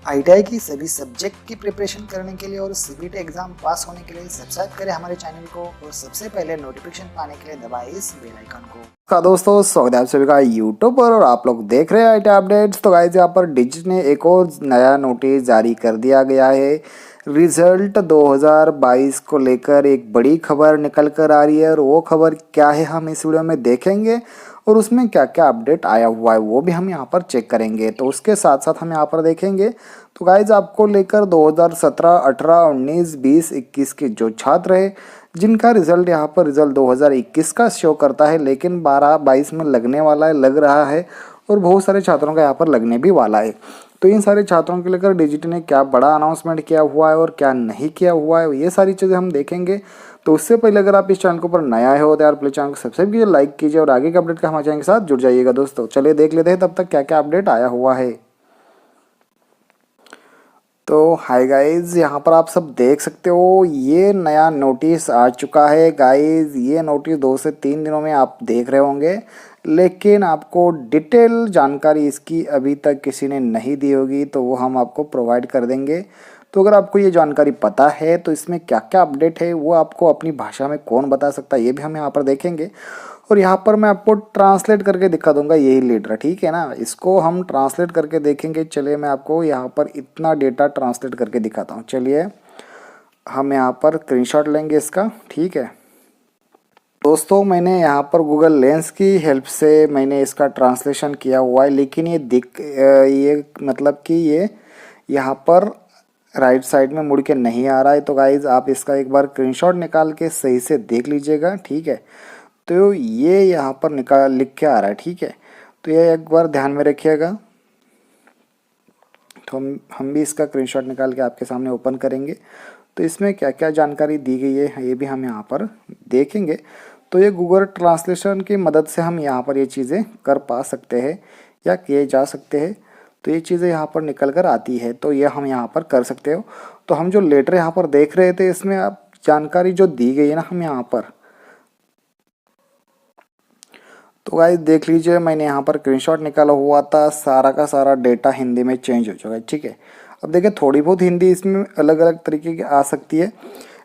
ITI की सभी subject की प्रिपरेशन करने के लिए और सीबीटी एग्जाम पास होने के लिए सब्सक्राइब करें हमारे चैनल को और सबसे पहले नोटिफिकेशन पाने के लिए दबाएं इस बेल आइकन को। का दोस्तों स्वागत है आप सभी का यूट्यूब पर और आप लोग देख रहे हैं आईटी अपडेट्स। तो गाइस यहाँ पर डिजिट ने एक और नया नोटिस जारी कर दिया गया है। रिजल्ट 2022 को लेकर एक बड़ी खबर निकल कर आ रही है और वो खबर क्या है हम इस वीडियो में देखेंगे और उसमें क्या क्या अपडेट आया हुआ है वो भी हम यहाँ पर चेक करेंगे। तो उसके साथ साथ हम यहाँ पर देखेंगे तो गाइज आपको लेकर 2017, 18, 19, 20, 21 के जो छात्र है जिनका रिजल्ट यहाँ पर रिजल्ट 2021 का शो करता है लेकिन 12-22 में लगने वाला है, लग रहा है और बहुत सारे छात्रों का यहाँ पर लगने भी वाला है। तो इन सारे छात्रों के लेकर डिजिट ने क्या बड़ा अनाउंसमेंट किया हुआ है और क्या नहीं किया हुआ है ये सारी चीज़ें हम देखेंगे। तो उससे पहले अगर आप इस चैनल के ऊपर नया है हो तो यार प्लीज चैनल को सब्सक्राइब कीजिए, लाइक कीजिए और आगे के अपडेट का हमारे चैनल के साथ जुड़ जाइएगा दोस्तों। चलिए देख लेते हैं तब तक क्या क्या अपडेट आया हुआ है। तो हाय गाइज, यहाँ पर आप सब देख सकते हो ये नया नोटिस आ चुका है गाइज। ये नोटिस 2 से 3 दिनों में आप देख रहे होंगे लेकिन आपको डिटेल जानकारी इसकी अभी तक किसी ने नहीं दी होगी तो वो हम आपको प्रोवाइड कर देंगे। तो अगर आपको ये जानकारी पता है तो इसमें क्या क्या अपडेट है वो आपको अपनी भाषा में कौन बता सकता है ये भी हम यहाँ पर देखेंगे। और यहाँ पर मैं आपको ट्रांसलेट करके दिखा दूंगा यही लीडर, ठीक है ना। इसको हम ट्रांसलेट करके देखेंगे। चलिए मैं आपको यहाँ पर इतना डेटा ट्रांसलेट करके दिखाता हूँ। चलिए हम यहाँ पर स्क्रीनशॉट लेंगे इसका, ठीक है दोस्तों। मैंने यहाँ पर गूगल लेंस की हेल्प से मैंने इसका ट्रांसलेशन किया हुआ है लेकिन ये मतलब कि ये यहाँ पर राइट साइड में मुड़ के नहीं आ रहा है। तो गाइज आप इसका एक बार स्क्रीनशॉट निकाल के सही से देख लीजिएगा, ठीक है। तो ये यहाँ पर लिख के आ रहा है, ठीक है। तो ये एक बार ध्यान में रखिएगा। तो हम भी इसका स्क्रीनशॉट निकाल के आपके सामने ओपन करेंगे। तो इसमें क्या क्या जानकारी दी गई है ये भी हम यहाँ पर देखेंगे। तो ये गूगल ट्रांसलेशन की मदद से हम यहाँ पर ये चीज़ें कर पा सकते हैं या किए जा सकते हैं। तो ये चीज़ें यहाँ पर निकल कर आती है तो ये हम यहाँ पर कर सकते हो। तो हम जो लेटर यहाँ पर देख रहे थे इसमें आप जानकारी जो दी गई है ना हम यहाँ पर, तो गाइस देख लीजिए मैंने यहाँ पर स्क्रीनशॉट निकाला हुआ था, सारा का सारा डेटा हिंदी में चेंज हो चुका है, ठीक है। अब देखिए थोड़ी बहुत हिंदी इसमें अलग अलग तरीके की आ सकती है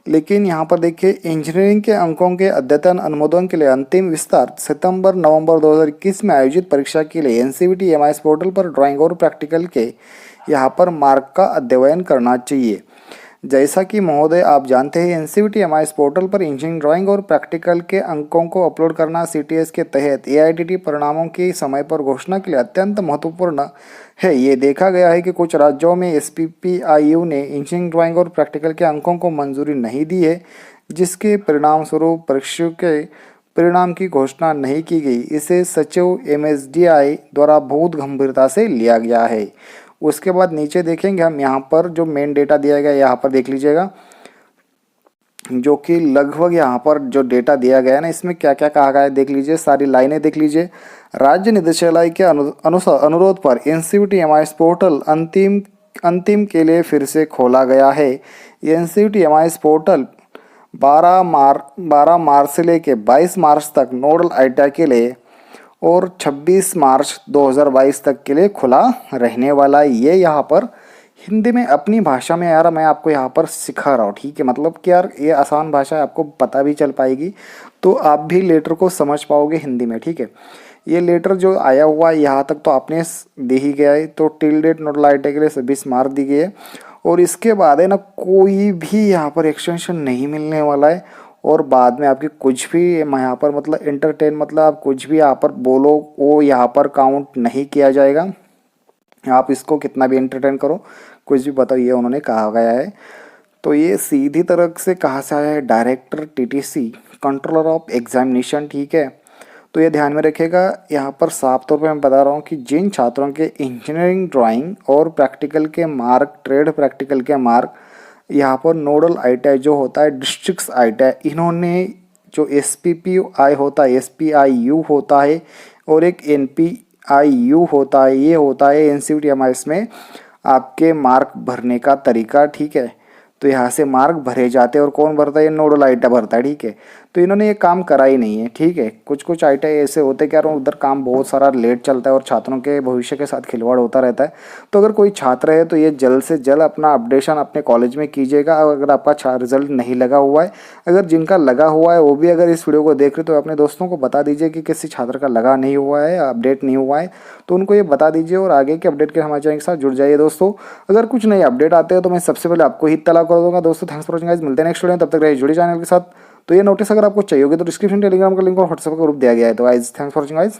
लेकिन यहाँ पर देखिए इंजीनियरिंग के अंकों के अद्यतन अनुमोदन के लिए अंतिम विस्तार सितंबर-नवंबर 2021 में आयोजित परीक्षा के लिए एनसीवीटी एमआईएस पोर्टल पर ड्राइंग और प्रैक्टिकल के यहाँ पर मार्क का अध्ययन करना चाहिए। जैसा कि महोदय आप जानते हैं एनसीवीटी एमआईएस पोर्टल पर इंजीनियरिंग ड्राइंग और प्रैक्टिकल के अंकों को अपलोड करना सीटीएस के तहत एआईटीटी परिणामों की समय पर घोषणा के लिए अत्यंत महत्वपूर्ण है। ये देखा गया है कि कुछ राज्यों में एसपीपीआईयू ने इंजीनियरिंग ड्राइंग और प्रैक्टिकल के अंकों को मंजूरी नहीं दी है जिसके परिणाम स्वरूप परीक्षाओं के परिणाम की घोषणा नहीं की गई। इसे सचिव एमएसडीआई द्वारा बहुत गंभीरता से लिया गया है। उसके बाद नीचे देखेंगे हम यहाँ पर जो मेन डेटा दिया गया है यहाँ पर देख लीजिएगा, जो कि लगभग यहाँ पर जो डेटा दिया गया है ना इसमें क्या क्या कहा गया है देख लीजिए, सारी लाइनें देख लीजिए। राज्य निदेशालय के अनुरोध पर एनसीवीटी एमआईएस पोर्टल अंतिम के लिए फिर से खोला गया है। एनसीवीटी एमआईएस पोर्टल 12 मार्च से लेकर 22 मार्च तक नोडल आईटीआई के लिए और 26 मार्च 2022 तक के लिए खुला रहने वाला है। ये यहाँ पर हिंदी में अपनी भाषा में यार मैं आपको यहाँ पर सिखा रहा हूँ, ठीक है। मतलब कि यार ये आसान भाषा है, आपको पता भी चल पाएगी तो आप भी लेटर को समझ पाओगे हिंदी में, ठीक है। ये लेटर जो आया हुआ है यहाँ तक तो आपने दे ही गया है। तो टिल डेट नोडल आईटीआई के लिए 26 मार्च दी गई है और इसके बाद है ना कोई भी यहाँ पर एक्सटेंशन नहीं मिलने वाला है और बाद में आपकी कुछ भी यहाँ पर मतलब एंटरटेन मतलब आप कुछ भी यहाँ पर बोलो वो यहाँ पर काउंट नहीं किया जाएगा। आप इसको कितना भी एंटरटेन करो कुछ भी बताओ, ये उन्होंने कहा गया है। तो ये सीधी तरह से कहा से आया है director TTC controller of examination, ठीक है। तो ये ध्यान में रखिएगा। यहाँ पर साफ तौर पे मैं बता रहा हूँ कि जिन छात्रों के इंजीनियरिंग ड्राइंग और प्रैक्टिकल के मार्क, ट्रेड प्रैक्टिकल के मार्क यहाँ पर नोडल आईटीआई जो होता है डिस्ट्रिक्ट आईटीआई, इन्होंने जो एसपीपीआई होता है, एसपीआईयू होता है और एक एनपीआईयू होता है, ये होता है एनसीवीटी एमआईएस में आपके मार्क भरने का तरीका, ठीक है। तो यहाँ से मार्क भरे जाते हैं और कौन भरता है, ये नोडल आईटा भरता है, ठीक है। तो इन्होंने ये काम करा ही नहीं है, ठीक है। कुछ कुछ आईटा ऐसे होते हैं कि यार उधर काम बहुत सारा लेट चलता है और छात्रों के भविष्य के साथ खिलवाड़ होता रहता है। तो अगर कोई छात्र है तो ये जल्द से जल्द अपना अपडेशन अपने कॉलेज में कीजिएगा। अगर आपका रिजल्ट नहीं लगा हुआ है, अगर जिनका लगा हुआ है वो भी अगर इस वीडियो को देख रहे तो अपने दोस्तों को बता दीजिए कि किसी छात्र का लगा नहीं हुआ है, अपडेट नहीं हुआ है, तो उनको ये बता दीजिए और आगे के अपडेट के हमारे चैनल के साथ जुड़ जाइए दोस्तों। अगर कुछ नए अपडेट आते हैं तो मैं सबसे पहले आपको ही इत्तला कर दूंगा दोस्तों। थैंक्स फॉर वॉचिंग गाइस, मिलते हैं नेक्स्ट वीडियो में, तब तक रहिए जुड़े चैनल के साथ। तो ये नोटिस अगर आपको चाहिए होगी तो डिस्क्रिप्शन टेलीग्राम का लिंक और व्हाट्सएप का ग्रुप दिया गया है। तो guys thanks for watching guys.